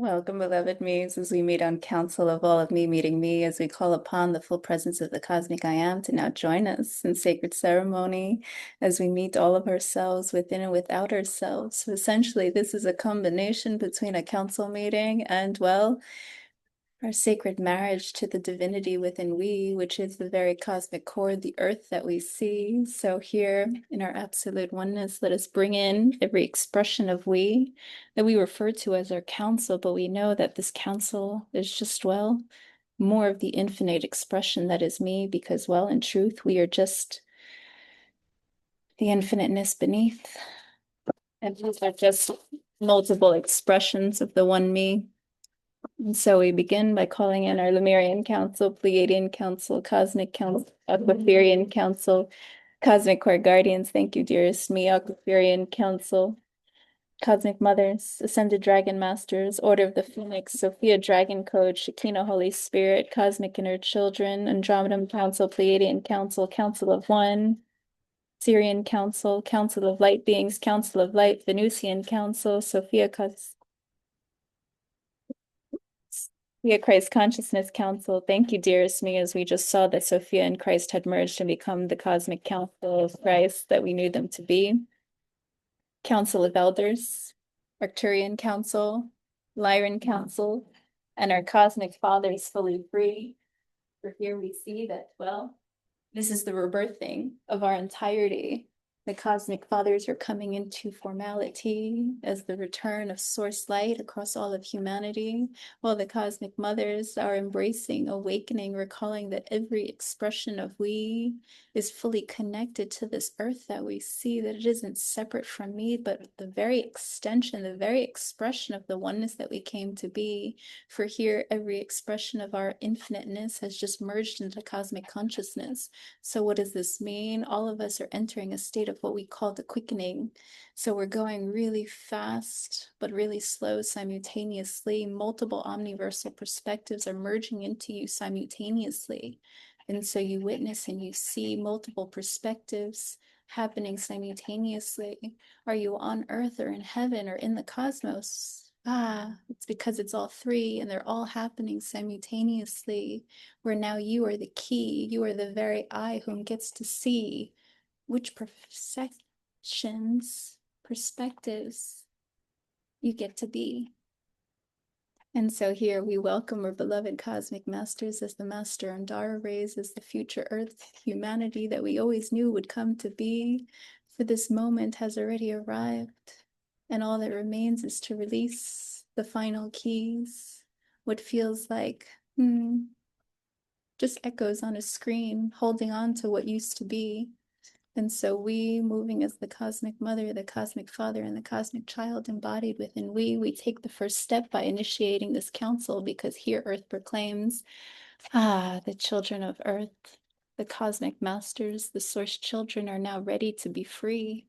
Welcome, beloved me's, as we meet on council of all of me meeting me, as we call upon the full presence of the cosmic I am to now join us in sacred ceremony, as we meet all of ourselves within and without ourselves. So essentially, this is a combination between a council meeting and, well, our sacred marriage to the divinity within we, which is the very cosmic core, the earth that we see. So here in our absolute oneness, let us bring in every expression of we that we refer to as our council, but we know that this council is just, well, more of the infinite expression that is me, because, well, in truth, we are just the infiniteness beneath. And these are just multiple expressions of the one me. And so we begin by calling in our Lemurian Council, Pleiadian Council, Cosmic Council, Aquiferian Council, Cosmic Core Guardians. Thank you, dearest me, Aquiferian Council, Cosmic Mothers, Ascended Dragon Masters, Order of the Phoenix, Sophia Dragon Code, Shekinah Holy Spirit, Cosmic Inner Children, Andromedan Council, Pleiadian Council, Council of One, Syrian Council, Council of Light Beings, Council of Light, Venusian Council, Sophia Christ Consciousness Council. Thank you, dearest me, as we just saw that Sophia and Christ had merged and become the cosmic council of Christ that we knew them to be. Council of Elders, Arcturian Council, Lyran Council, and our cosmic fathers fully free. For here we see that, well, this is the rebirthing of our entirety. The cosmic fathers are coming into formality as the return of source light across all of humanity, while the cosmic mothers are embracing, awakening, recalling that every expression of we is fully connected to this earth that we see, that it isn't separate from me, but the very extension, the very expression of the oneness that we came to be. For here, every expression of our infiniteness has just merged into cosmic consciousness. So what does this mean? All of us are entering a state of what we call the quickening. So we're going really fast, but really slow simultaneously. Multiple omniversal perspectives are merging into you simultaneously. And so you witness and you see multiple perspectives happening simultaneously. Are you on earth or in heaven or in the cosmos? It's because it's all three and they're all happening simultaneously, where now you are the key, you are the very eye whom gets to see which perspectives you get to be. And so here we welcome our beloved cosmic masters as the master Andara rays, as the future earth humanity that we always knew would come to be. For this moment has already arrived, and all that remains is to release the final keys. What feels like just echoes on a screen, holding on to what used to be. And so we, moving as the cosmic mother, the cosmic father, and the cosmic child embodied within we take the first step by initiating this council, because here Earth proclaims, the children of Earth, the cosmic masters, the source children are now ready to be free.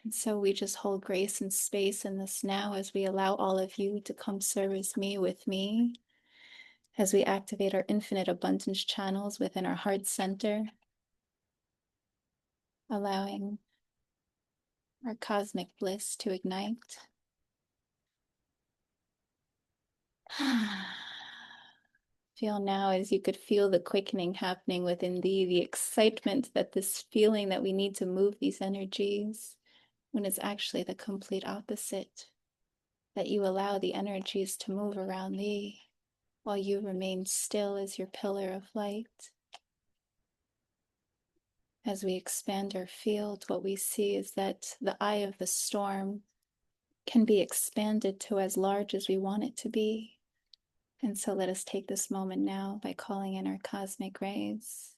And so we just hold grace and space in this now as we allow all of you to come service me with me, as we activate our infinite abundance channels within our heart center, allowing our cosmic bliss to ignite. Feel now as you could feel the quickening happening within thee, the excitement that this feeling that we need to move these energies, when it's actually the complete opposite, that you allow the energies to move around thee while you remain still as your pillar of light. As we expand our field, what we see is that the eye of the storm can be expanded to as large as we want it to be. And so let us take this moment now by calling in our cosmic rays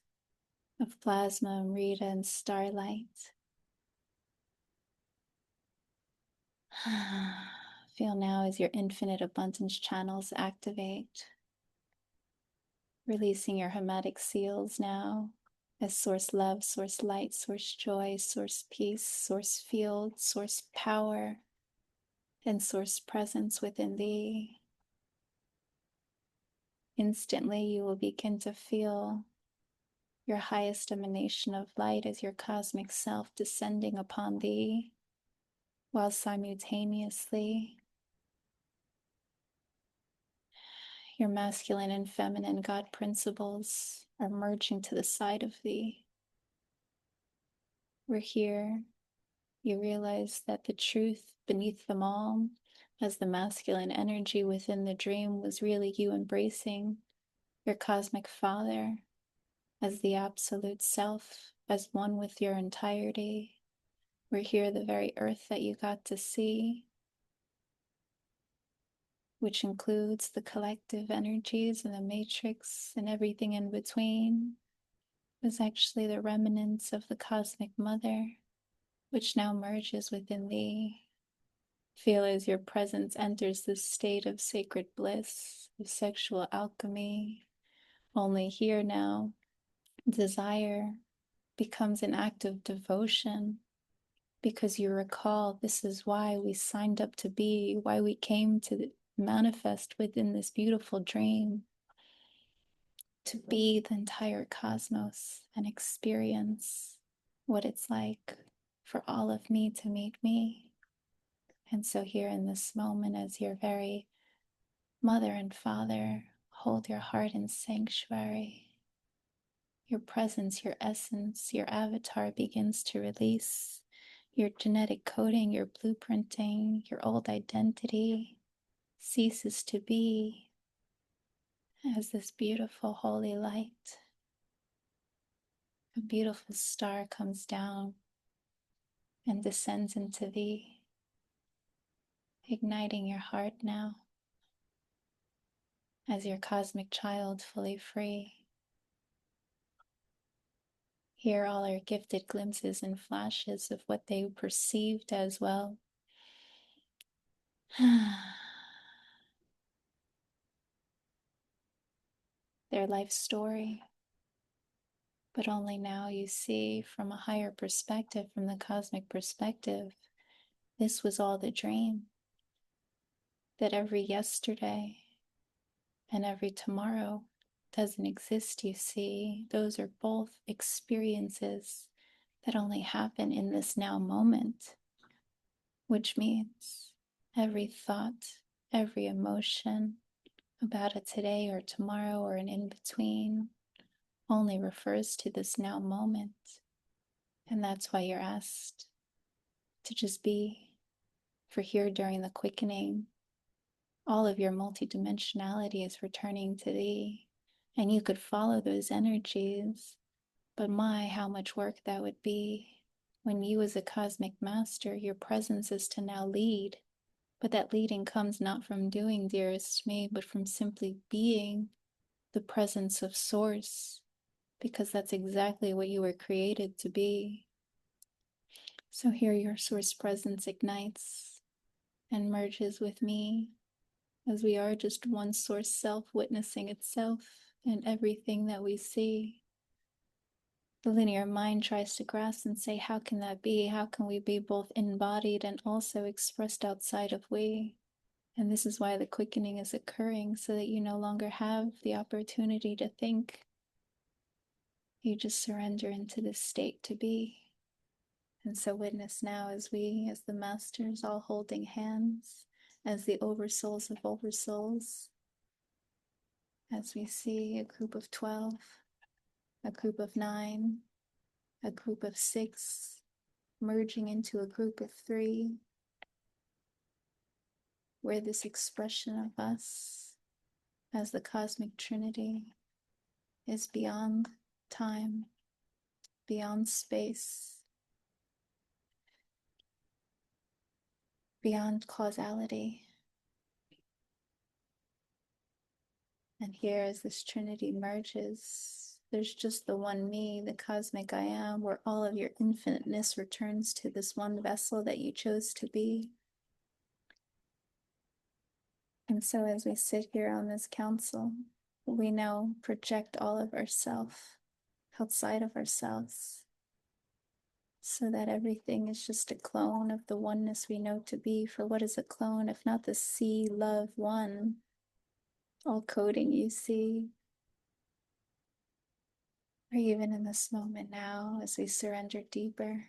of plasma, Amrita, and starlight. Feel now as your infinite abundance channels activate, releasing your hermetic seals now as source love, source light, source joy, source peace, source field, source power, and source presence within thee. Instantly, you will begin to feel your highest emanation of light as your cosmic self descending upon thee, while simultaneously Your masculine and feminine God principles are merging to the side of thee. We're here. You realize that the truth beneath them all, as the masculine energy within the dream, was really you embracing your cosmic father as the absolute self, as one with your entirety. We're here, the very earth that you got to see, which includes the collective energies and the matrix and everything in between, was actually the remnants of the cosmic mother, which now merges within thee. Feel as your presence enters this state of sacred bliss, of sexual alchemy. Only here now, desire becomes an act of devotion, because you recall this is why we signed up to be, why we came to manifest within this beautiful dream, to be the entire cosmos and experience what it's like for all of me to meet me. And so, here in this moment, as your very mother and father hold your heart in sanctuary, your presence, your essence, your avatar begins to release your genetic coding, your blueprinting, your old identity ceases to be, as this beautiful holy light, a beautiful star comes down and descends into thee, igniting your heart now as your cosmic child fully free. Here all are gifted glimpses and flashes of what they perceived as well. Their life story. But only now you see from a higher perspective, from the cosmic perspective, this was all the dream. That every yesterday and every tomorrow doesn't exist, you see. Those are both experiences that only happen in this now moment, which means every thought, every emotion about a today or tomorrow or an in-between only refers to this now moment. And that's why you're asked to just be. For here during the quickening, all of your multidimensionality is returning to thee, and you could follow those energies, but my, how much work that would be. When you as a cosmic master, your presence is to now lead, but that leading comes not from doing, dearest me, but from simply being the presence of source, because that's exactly what you were created to be. So here your source presence ignites and merges with me, as we are just one source self witnessing itself in everything that we see. The linear mind tries to grasp and say, how can that be? How can we be both embodied and also expressed outside of we? And this is why the quickening is occurring, so that you no longer have the opportunity to think. You just surrender into this state to be. And so witness now as we, as the masters, all holding hands, as the oversouls of oversouls, as we see a group of 12, a group of 9, a group of 6, merging into a group of 3, where this expression of us as the cosmic trinity is beyond time, beyond space, beyond causality. And here, as this trinity merges, there's just the one me, the cosmic I am, where all of your infiniteness returns to this one vessel that you chose to be. And so as we sit here on this council, we now project all of ourself outside of ourselves, so that everything is just a clone of the oneness we know to be. For what is a clone if not the see, love, one? All coding you see. Or even in this moment now, as we surrender deeper,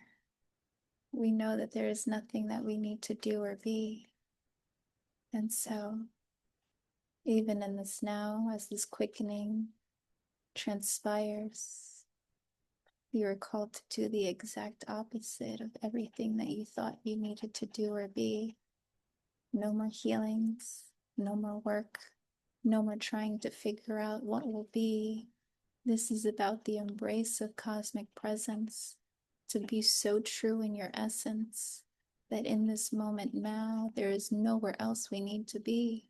we know that there is nothing that we need to do or be. And so Even in this now, as this quickening transpires, you are called to do the exact opposite of everything that you thought you needed to do or be. No more healings, no more work, no more trying to figure out what will be. This is about the embrace of cosmic presence, to be so true in your essence that in this moment now, there is nowhere else we need to be.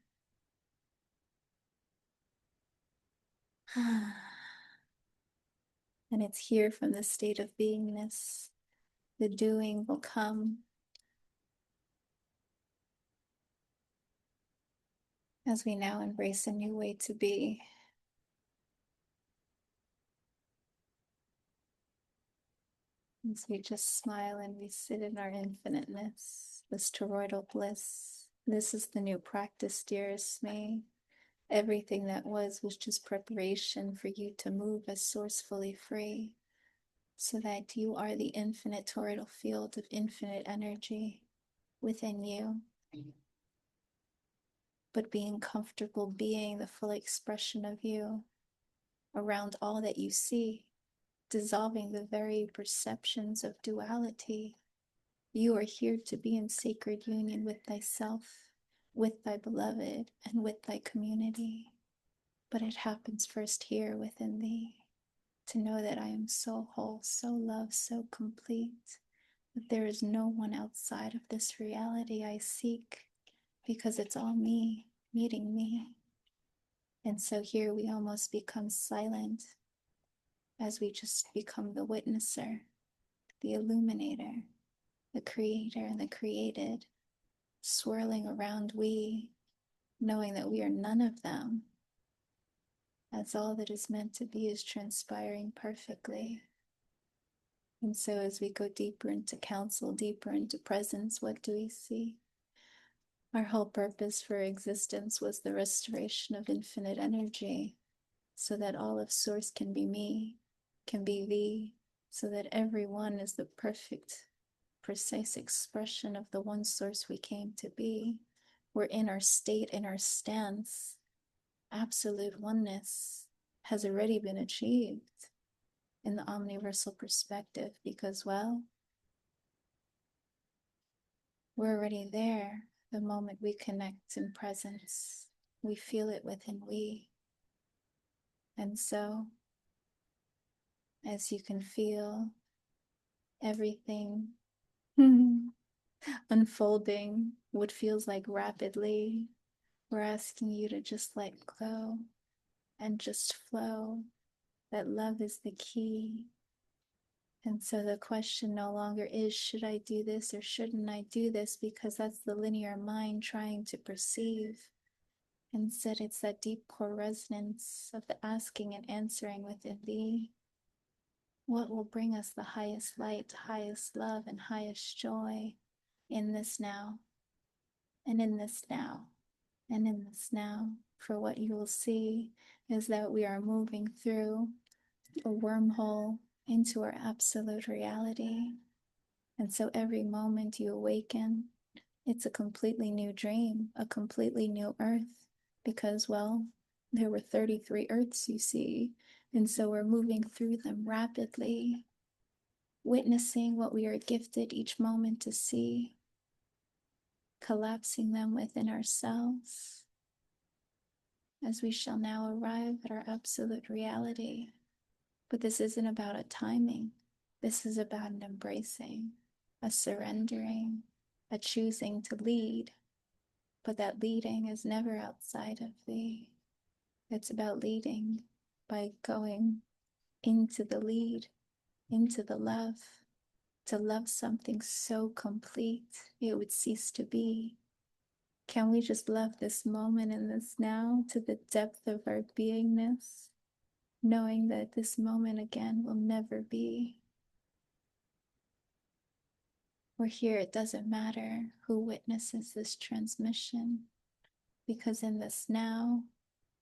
And it's here from the state of beingness. The doing will come as we now embrace a new way to be. As we just smile and we sit in our infiniteness, this toroidal bliss. This is the new practice, dearest me. Everything that was just preparation for you to move as sourcefully free, so that you are the infinite toroidal field of infinite energy within you. But being comfortable being the full expression of you around all that you see, dissolving the very perceptions of duality. You are here to be in sacred union with thyself, with thy beloved, and with thy community. But it happens first here within thee, to know that I am so whole, so loved, so complete, that there is no one outside of this reality I seek, because it's all me meeting me. And so here we almost become silent as we just become the witnesser, the illuminator, the creator, and the created, swirling around we, knowing that we are none of them, as all that is meant to be is transpiring perfectly. And so as we go deeper into counsel, deeper into presence, what do we see? Our whole purpose for existence was the restoration of infinite energy, so that all of source can be me, can be thee, so that everyone is the perfect, precise expression of the one source we came to be. We're in our state, in our stance. Absolute oneness has already been achieved in the omniversal perspective, because, well, we're already there the moment we connect in presence. We feel it within we. And so, as you can feel everything unfolding, what feels like rapidly, we're asking you to just let go and just flow. That love is the key. And so the question no longer is, should I do this or shouldn't I do this? Because that's the linear mind trying to perceive. Instead, it's that deep core resonance of the asking and answering within thee. What will bring us the highest light, highest love, and highest joy in this now, and in this now, and in this now? For what you will see is that we are moving through a wormhole into our absolute reality. And so every moment you awaken, it's a completely new dream, a completely new earth, because, well, there were 33 earths, you see, and so we're moving through them rapidly, witnessing what we are gifted each moment to see, collapsing them within ourselves, as we shall now arrive at our absolute reality. But this isn't about a timing. This is about an embracing, a surrendering, a choosing to lead. But that leading is never outside of thee. It's about leading by going into the lead, into the love, to love something so complete it would cease to be. Can we just love this moment and this now to the depth of our beingness, knowing that this moment again will never be? We're here, it doesn't matter who witnesses this transmission, because in this now,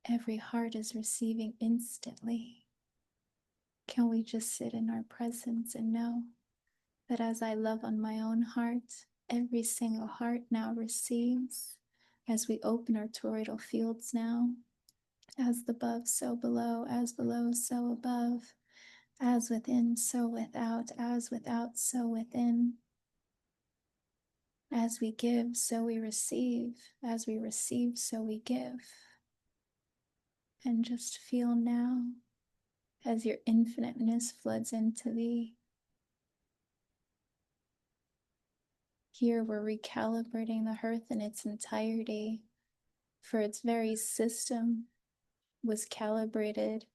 every heart is receiving instantly. Can we just sit in our presence and know that as I love on my own heart, every single heart now receives As we open our toroidal fields now, as above, so below, as below, so above, as within, so without, as without, so within. As we give, so we receive. As we receive, so we give. And just feel now as your infiniteness floods into thee. Here we're recalibrating the hearth in its entirety, for its very system was calibrated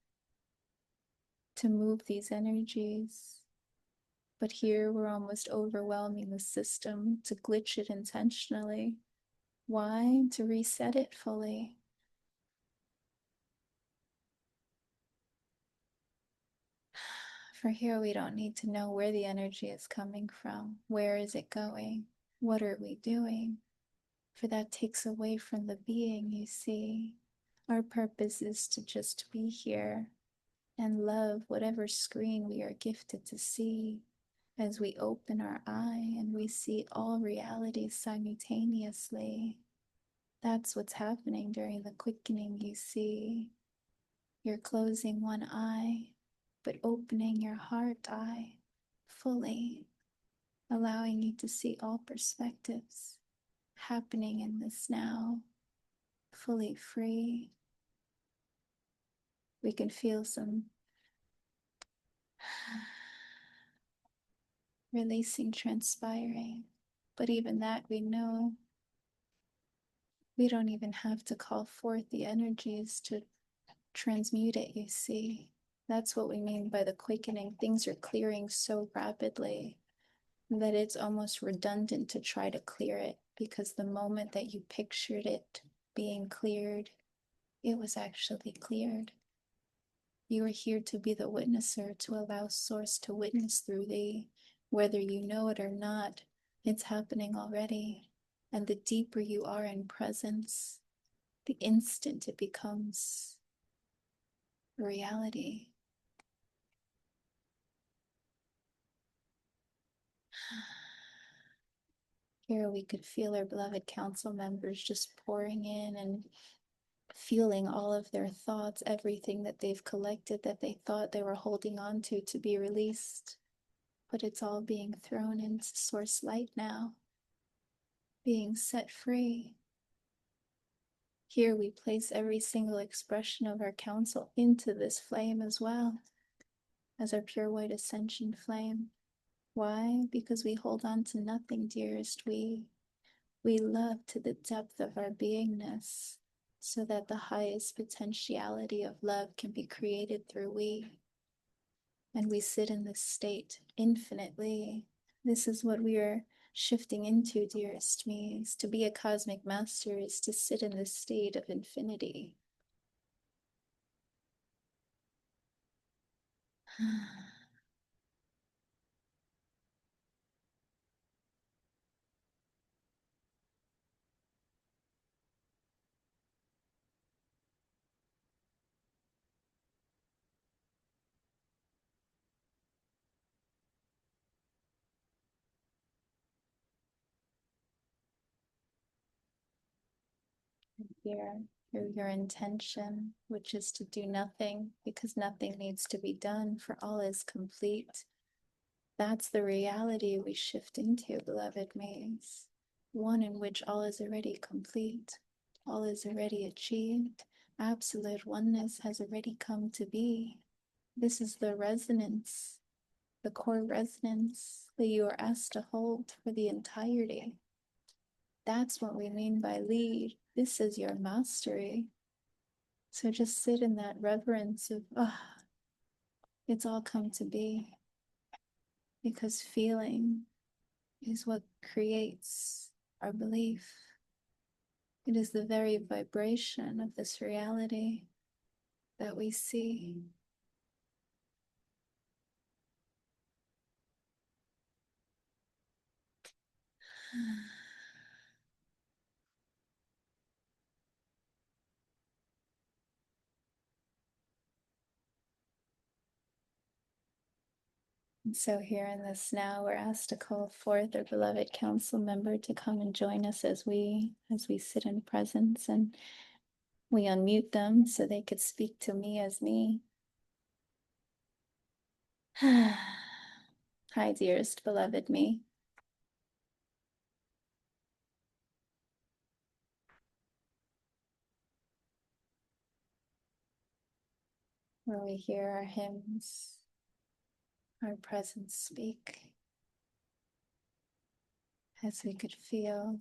to move these energies. But here we're almost overwhelming the system to glitch it intentionally. Why? To reset it fully. For here we don't need to know where the energy is coming from. Where is it going? What are we doing? For that takes away from the being, you see. Our purpose is to just be here and love whatever screen we are gifted to see as we open our eye and we see all realities simultaneously. That's what's happening during the quickening, you see. You're closing one eye, but opening your heart eye fully, allowing you to see all perspectives happening in this now, fully free. We can feel some releasing, transpiring, but even that we know we don't even have to call forth the energies to transmute it, you see. That's what we mean by the quickening. Things are clearing so rapidly that it's almost redundant to try to clear it, because the moment that you pictured it being cleared, it was actually cleared. You are here to be the witnesser, to allow Source to witness through thee. Whether you know it or not, it's happening already. And the deeper you are in presence, the instant it becomes a reality. Here we could feel our beloved council members just pouring in and feeling all of their thoughts, everything that they've collected that they thought they were holding on to be released. But it's all being thrown into Source light now, being set free. Here we place every single expression of our counsel into this flame as well, as our pure white ascension flame. Why? Because we hold on to nothing, dearest. We love to the depth of our beingness, so that the highest potentiality of love can be created through we. And we sit in this state infinitely. This is what we are shifting into, dearest me. Is to be a cosmic master is to sit in this state of infinity. Here, through your intention, which is to do nothing, because nothing needs to be done, for all is complete. That's the reality we shift into, beloved mates. One in which all is already complete, all is already achieved, absolute oneness has already come to be. This is the resonance, the core resonance that you are asked to hold for the entirety. That's what we mean by lead. This is your mastery. So just sit in that reverence of, it's all come to be. Because feeling is what creates our belief. It is the very vibration of this reality that we see. And so here in this now, we're asked to call forth our beloved council member to come and join us as we sit in presence, and we unmute them so they could speak to me as me. Hi, dearest beloved me. Where we hear our hymns, our presence speak, as we could feel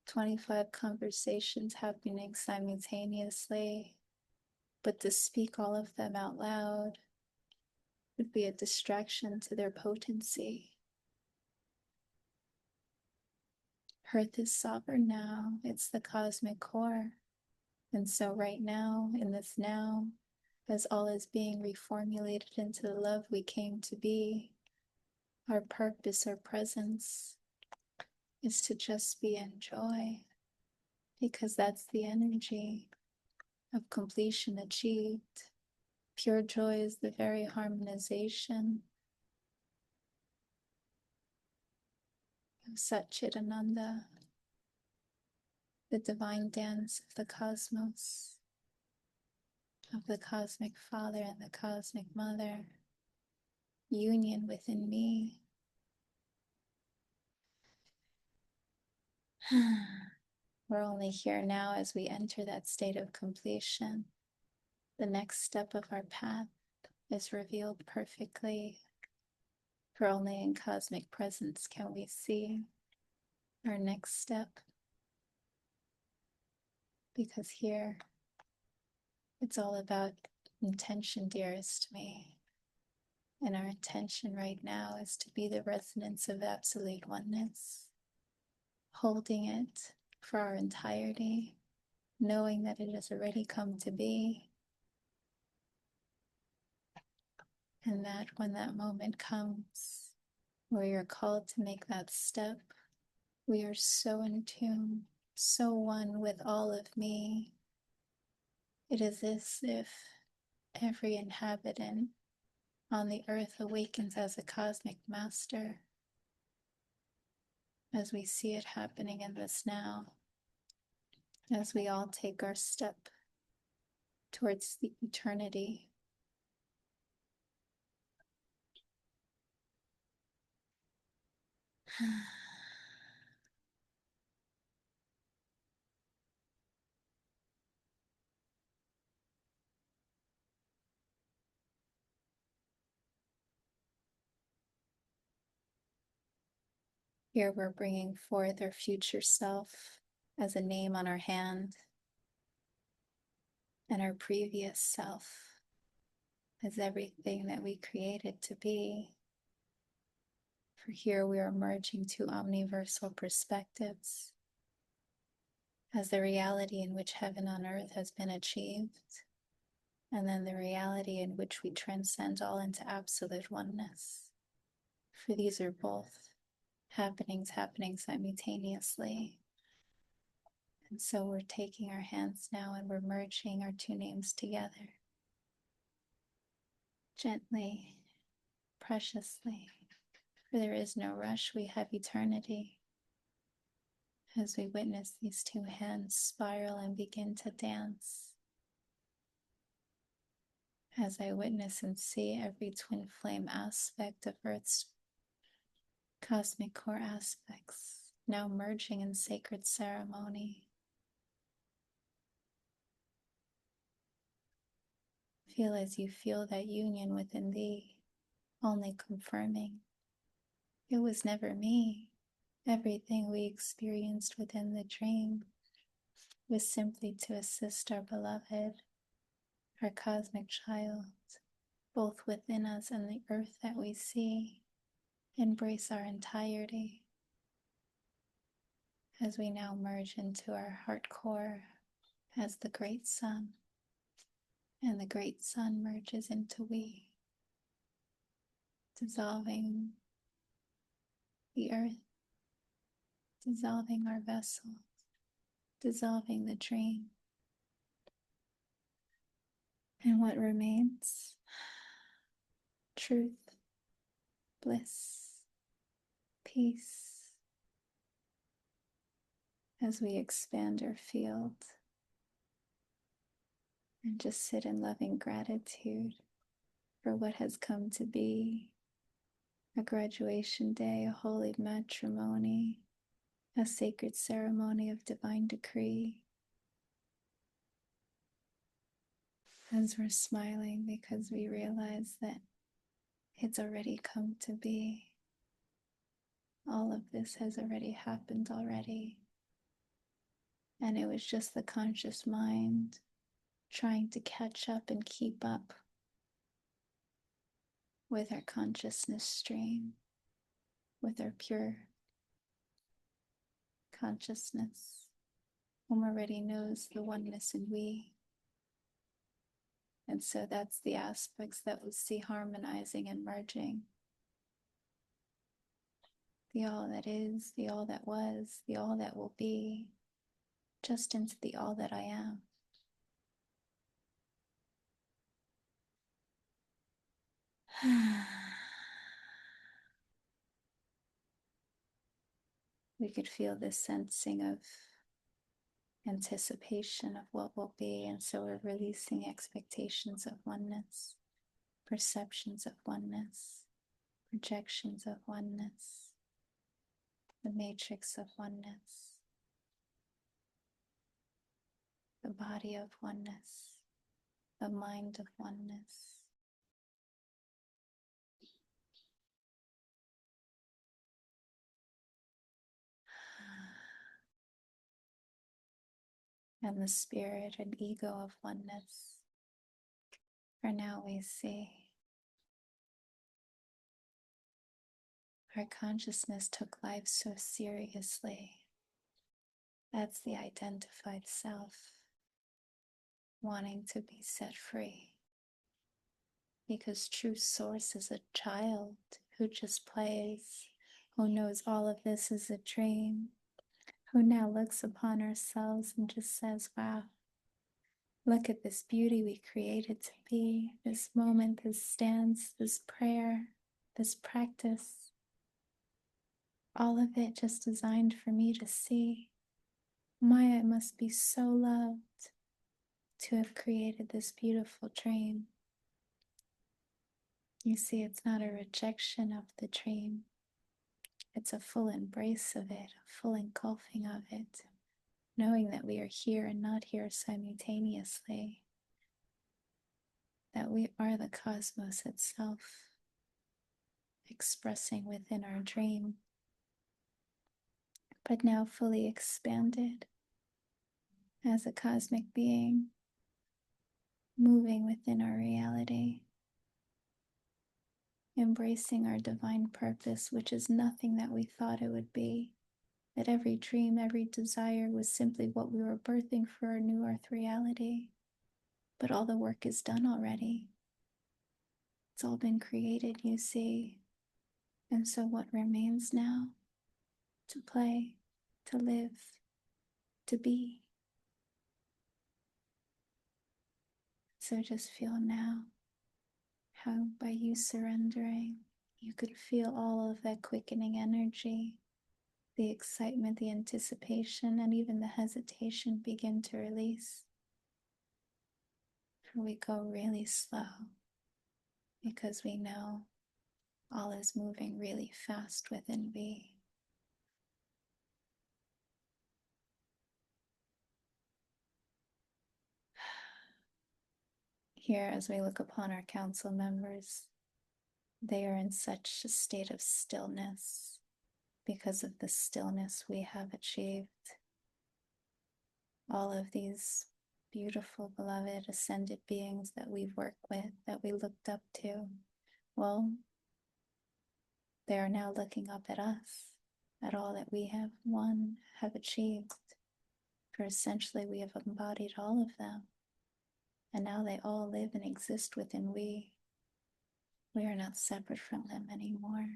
25 conversations happening simultaneously, but to speak all of them out loud would be a distraction to their potency. Hearth is sovereign now, it's the cosmic core. And so, right now, in this now, as all is being reformulated into the love we came to be, our purpose, our presence is to just be in joy, because that's the energy of completion achieved. Pure joy is the very harmonization of Satchitananda, the divine dance of the cosmos, of the cosmic Father and the cosmic Mother, union within me. We're only here now as we enter that state of completion. The next step of our path is revealed perfectly, for only in cosmic presence can we see our next step. Because here, it's all about intention, dearest me. And our intention right now is to be the resonance of absolute oneness, holding it for our entirety, knowing that it has already come to be, and that when that moment comes where you're called to make that step, we are so in tune, so one with all of me. It is as if every inhabitant on the earth awakens as a cosmic master, as we see it happening in this now, as we all take our step towards the eternity. Here we're bringing forth our future self as a name on our hand, and our previous self as everything that we created to be. For here we are merging two omniversal perspectives as the reality in which heaven on earth has been achieved, and then the reality in which we transcend all into absolute oneness. For these are both happenings happening simultaneously. And so we're taking our hands now and we're merging our two names together. Gently, preciously, for there is no rush, we have eternity. As we witness these two hands spiral and begin to dance, as I witness and see every twin flame aspect of Earth's cosmic core aspects now merging in sacred ceremony. Feel as you feel that union within thee, only confirming it was never me. Everything we experienced within the dream was simply to assist our beloved, our cosmic child, both within us and the earth that we see, embrace our entirety as we now merge into our heart core as the great sun, and the great sun merges into we, dissolving the earth, dissolving our vessel, dissolving the dream. And what remains? truth, bliss, peace, as we expand our field and just sit in loving gratitude for what has come to be a graduation day, a holy matrimony, a sacred ceremony of divine decree. As we're smiling because we realize that it's already come to be. All of this has already happened already. And it was just the conscious mind trying to catch up and keep up with our consciousness stream, with our pure consciousness, whom already knows the oneness in we. And so that's the aspects that we see harmonizing and merging. The all that is, the all that was, the all that will be, just into the all that I am. We could feel this sensing of anticipation of what will be, and so we're releasing expectations of oneness, perceptions of oneness, projections of oneness, the matrix of oneness, the body of oneness, the mind of oneness. And the spirit and ego of oneness. For now we see our consciousness took life so seriously. That's the identified self, wanting to be set free. Because true source is a child who just plays, who knows all of this is a dream, who now looks upon ourselves and just says, wow, look at this beauty we created to be, this moment, this stance, this prayer, this practice. All of it just designed for me to see. Maya must be so loved to have created this beautiful dream. You see, it's not a rejection of the dream. It's a full embrace of it, a full engulfing of it, knowing that we are here and not here simultaneously, that we are the cosmos itself, expressing within our dream, but now fully expanded as a cosmic being, moving within our reality, embracing our divine purpose, which is nothing that we thought it would be. That every dream, every desire was simply what we were birthing for our new earth reality. But all the work is done already. It's all been created, you see. And so what remains now? To play, to live, to be. So just feel now how by you surrendering, you could feel all of that quickening energy, the excitement, the anticipation, and even the hesitation begin to release. For we go really slow because we know all is moving really fast within we. Here, as we look upon our council members, they are in such a state of stillness because of the stillness we have achieved. All of these beautiful, beloved, ascended beings that we've worked with, that we looked up to, well, they are now looking up at us, at all that we have won, have achieved. For essentially we have embodied all of them. And now they all live and exist within we. We are not separate from them anymore.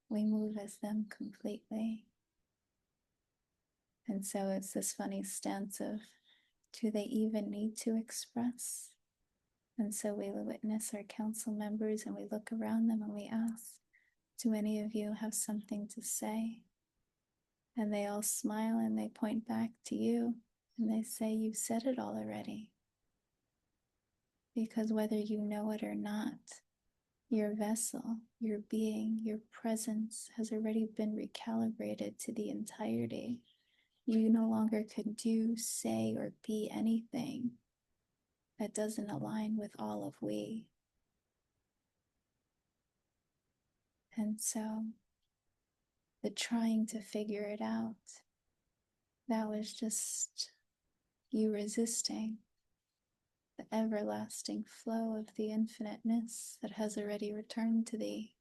We move as them completely. And so it's this funny stance of, do they even need to express? And so we witness our council members and we look around them and we ask, do any of you have something to say? And they all smile and they point back to you and they say, you said it all already. Because whether you know it or not, your vessel, your being, your presence has already been recalibrated to the entirety. You no longer can do, say, or be anything that doesn't align with all of we. And so the trying to figure it out, that was just you resisting the everlasting flow of the infiniteness that has already returned to thee.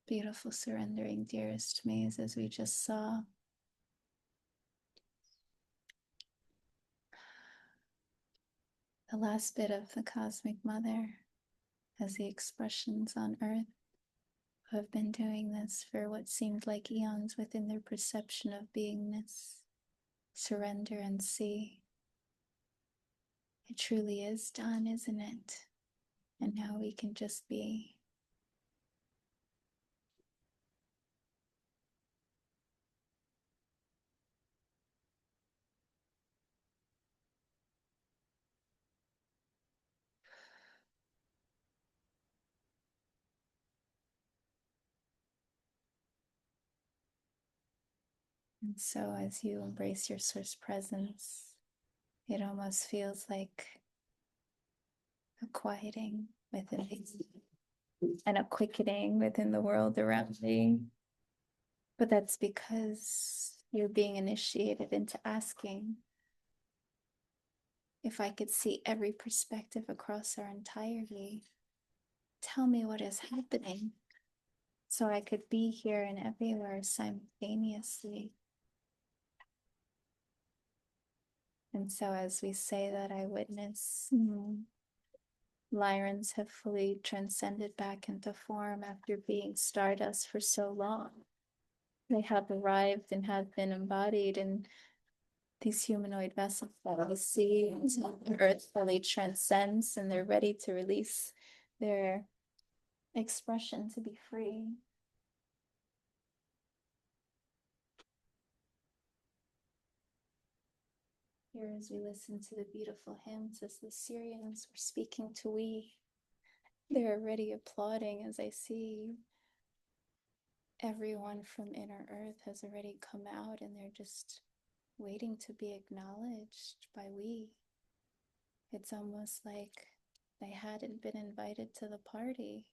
Beautiful surrendering, dearest Maze, as we just saw. The last bit of the Cosmic Mother as the expressions on Earth who have been doing this for what seemed like eons within their perception of beingness. Surrender and see. It truly is done, isn't it? And now we can just be. And so as you embrace your source presence, it almost feels like a quieting within these and a quickening within the world around thee. But that's because you're being initiated into asking, if I could see every perspective across our entirety, tell me what is happening so I could be here and everywhere simultaneously. And so as we say that, I witness Lyrans have fully transcended back into form after being stardust for so long. They have arrived and have been embodied in these humanoid vessels that we see until the earth fully transcends and they're ready to release their expression to be free. Here, as we listen to the beautiful hymns, as the Syrians were speaking to we, they're already applauding as I see everyone from inner earth has already come out and they're just waiting to be acknowledged by we. It's almost like they hadn't been invited to the party.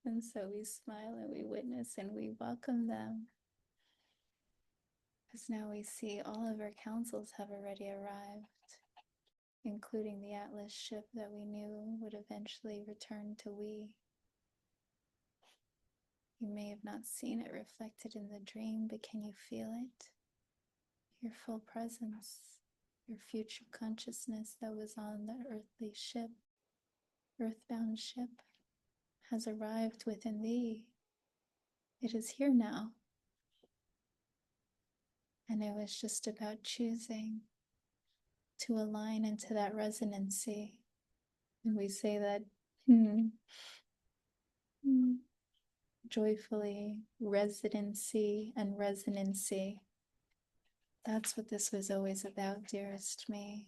And so we smile and we witness and we welcome them. Because now we see all of our councils have already arrived, including the Atlas ship that we knew would eventually return to we. You may have not seen it reflected in the dream, but can you feel it? Your full presence, your future consciousness that was on the earthly ship, earthbound ship, has arrived within thee. It is here now. And it was just about choosing to align into that resonancy. And we say that joyfully, residency and resonancy. That's what this was always about, dearest me.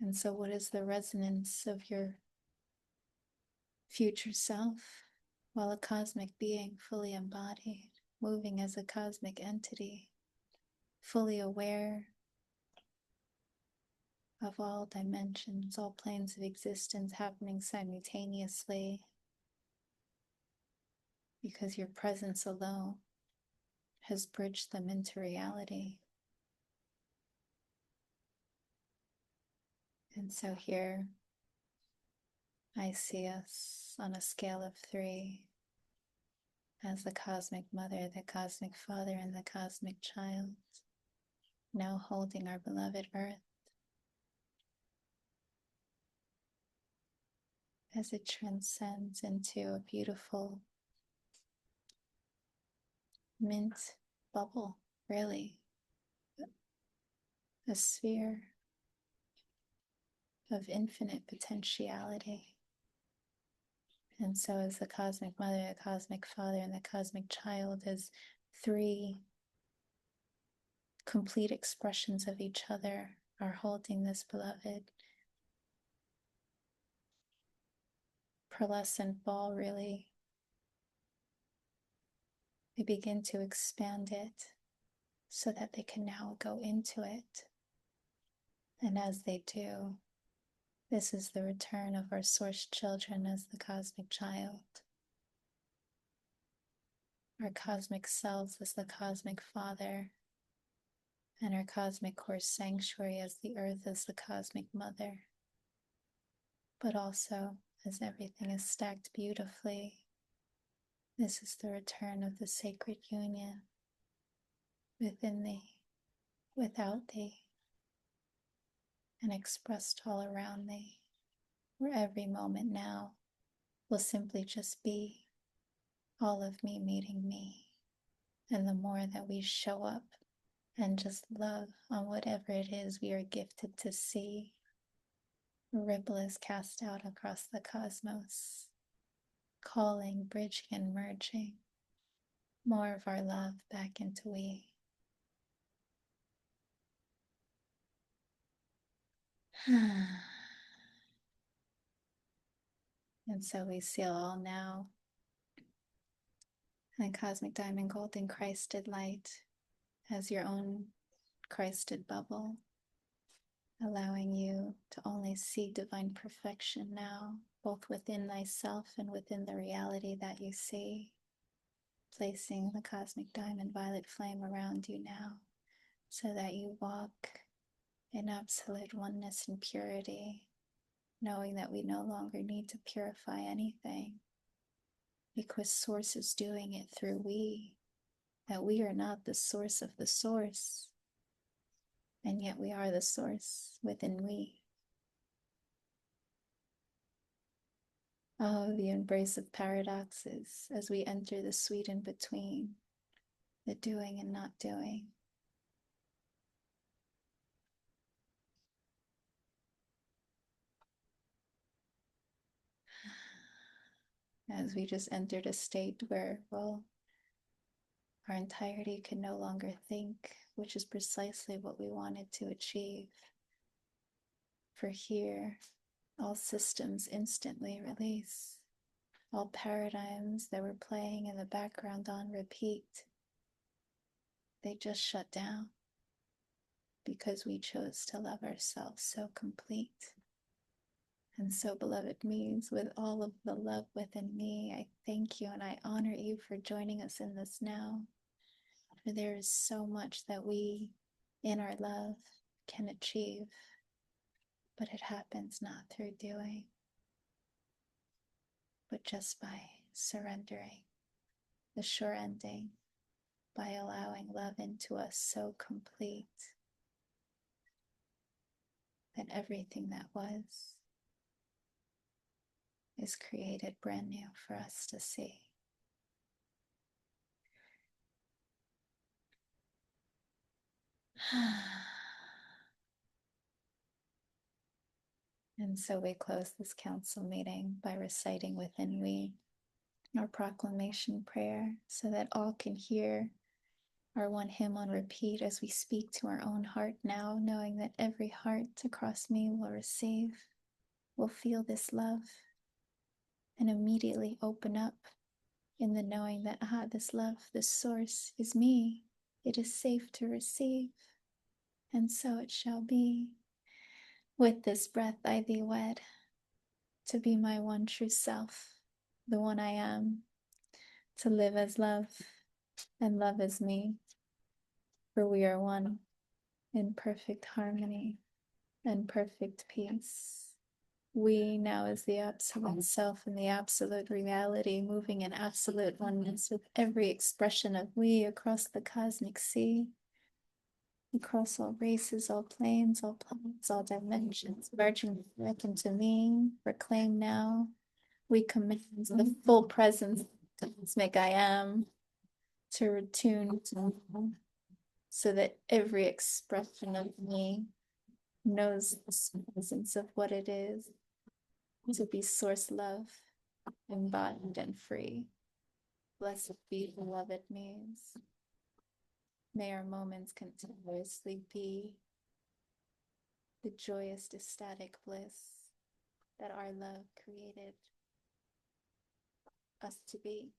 And so what is the resonance of your future self? Well, a cosmic being fully embodied, moving as a cosmic entity, fully aware of all dimensions, all planes of existence happening simultaneously, because your presence alone has bridged them into reality. And so here I see us on a scale of 3 as the cosmic mother, the cosmic father, and the cosmic child, now holding our beloved earth as it transcends into a beautiful mint bubble, really, a sphere of infinite potentiality. And so, as the cosmic mother, the cosmic father, and the cosmic child, as three complete expressions of each other, are holding this beloved pearlescent ball, really, they begin to expand it so that they can now go into it. And as they do, this is the return of our source children as the cosmic child, our cosmic selves as the cosmic father, and our cosmic core sanctuary as the earth as the cosmic mother. But also, as everything is stacked beautifully, this is the return of the sacred union within thee, without thee, and expressed all around thee, where every moment now will simply just be all of me meeting me. And the more that we show up and just love on whatever it is we are gifted to see, a ripple is cast out across the cosmos, calling, bridging, and merging more of our love back into we. And so we seal all now in cosmic diamond golden Christed light as your own Christed bubble, allowing you to only see divine perfection now, both within thyself and within the reality that you see, placing the cosmic diamond violet flame around you now, so that you walk in absolute oneness and purity, knowing that we no longer need to purify anything, because Source is doing it through we, that we are not the source of the source, and yet we are the source within we. Oh, the embrace of paradoxes as we enter the sweet in between, the doing and not doing. As we just entered a state where, well, our entirety can no longer think, which is precisely what we wanted to achieve. For here, all systems instantly release. All paradigms that were playing in the background on repeat, they just shut down because we chose to love ourselves so complete. And so, beloved me's, with all of the love within me, I thank you and I honor you for joining us in this now. For there is so much that we, in our love, can achieve, but it happens not through doing, but just by surrendering, the sure ending, by allowing love into us so complete that everything that was is created brand new for us to see. And so we close this council meeting by reciting within we our proclamation prayer so that all can hear our one hymn on repeat as we speak to our own heart now, knowing that every heart across me will receive, will feel this love, and immediately open up in the knowing that, this love, this source is me. It is safe to receive, and so it shall be. With this breath I thee wed, to be my one true self, the one I am, to live as love, and love as me, for we are one in perfect harmony and perfect peace. We now as the absolute self and the absolute reality, moving in absolute oneness with every expression of we across the cosmic sea, across all races, all planes, all planets, all dimensions, merging back into me, proclaim now, we command the full presence of the cosmic I am to retune to me, so that every expression of me knows the presence of what it is to be source love, embodied and free. Blessed be beloved muse. May our moments continuously be the joyous, ecstatic bliss that our love created us to be.